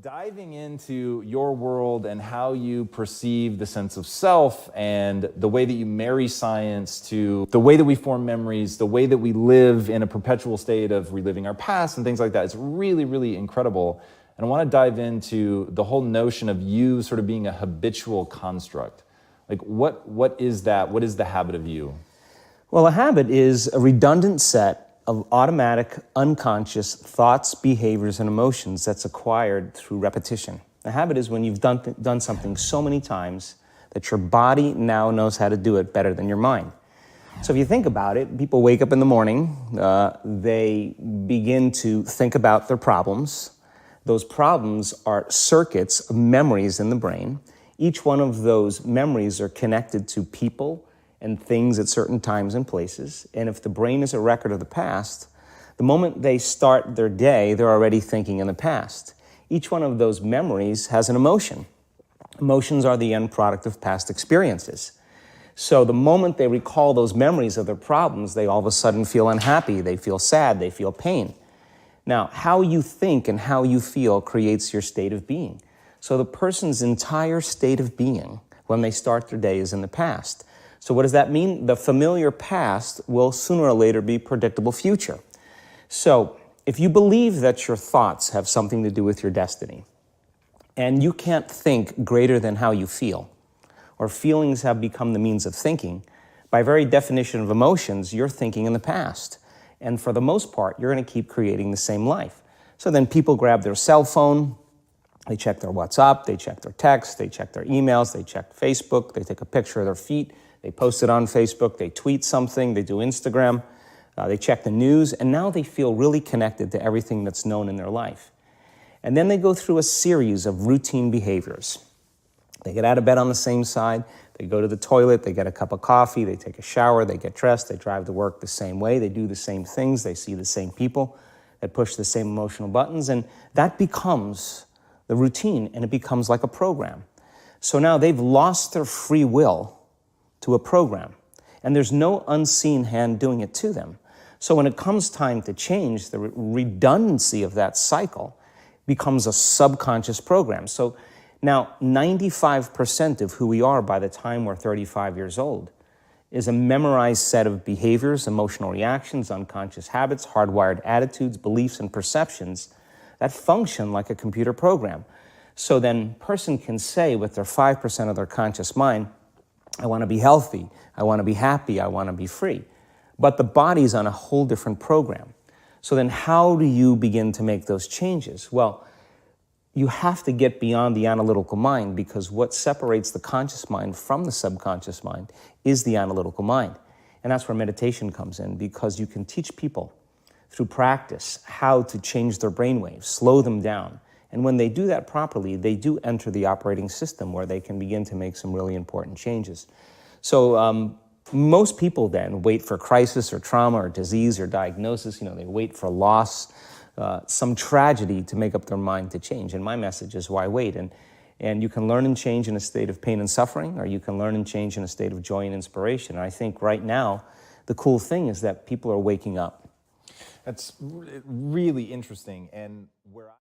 diving into your world and how you perceive the sense of self and the way that you marry science to the way that we form memories, the way that we live in a perpetual state of reliving our past and things like that, it's really, really incredible. And I want to dive into the whole notion of you sort of being a habitual construct. Like what is that? What is the habit of you? Well, a habit is a redundant set of automatic, unconscious thoughts, behaviors, and emotions that's acquired through repetition. A habit is when you've done something so many times that your body now knows how to do it better than your mind. So if you think about it, people wake up in the morning, they begin to think about their problems. Those problems are circuits of memories in the brain. Each one of those memories are connected to people and things at certain times and places. And if the brain is a record of the past, the moment they start their day, they're already thinking in the past. Each one of those memories has an emotion. Emotions are the end product of past experiences. So the moment they recall those memories of their problems, they all of a sudden feel unhappy, they feel sad, they feel pain. Now, how you think and how you feel creates your state of being. So the person's entire state of being when they start their day is in the past. So what does that mean? The familiar past will sooner or later be predictable future. So if you believe that your thoughts have something to do with your destiny, and you can't think greater than how you feel, or feelings have become the means of thinking, by very definition of emotions, you're thinking in the past. And for the most part, you're going to keep creating the same life. So then people grab their cell phone, they check their WhatsApp, they check their text, they check their emails, they check Facebook, they take a picture of their feet, they post it on Facebook, they tweet something, they do Instagram, they check the news, and now they feel really connected to everything that's known in their life. And then they go through a series of routine behaviors. They get out of bed on the same side, they go to the toilet, they get a cup of coffee, they take a shower, they get dressed, they drive to work the same way, they do the same things, they see the same people, they push the same emotional buttons, and that becomes the routine, and it becomes like a program. So now they've lost their free will to a program, and there's no unseen hand doing it to them. So when it comes time to change, the redundancy of that cycle becomes a subconscious program. So now 95% of who we are by the time we're 35 years old is a memorized set of behaviors, emotional reactions, unconscious habits, hardwired attitudes, beliefs, and perceptions that function like a computer program. So then a person can say with their 5% of their conscious mind, I want to be healthy, I want to be happy, I want to be free. But the body's on a whole different program. So then how do you begin to make those changes? Well, you have to get beyond the analytical mind, because what separates the conscious mind from the subconscious mind is the analytical mind. And that's where meditation comes in, because you can teach people through practice how to change their brainwaves, slow them down. And when they do that properly, they do enter the operating system where they can begin to make some really important changes. So most people then wait for crisis or trauma or disease or diagnosis. They wait for loss, some tragedy to make up their mind to change. And my message is, why wait? And you can learn and change in a state of pain and suffering, or you can learn and change in a state of joy and inspiration. And I think right now, the cool thing is that people are waking up. That's really interesting. And where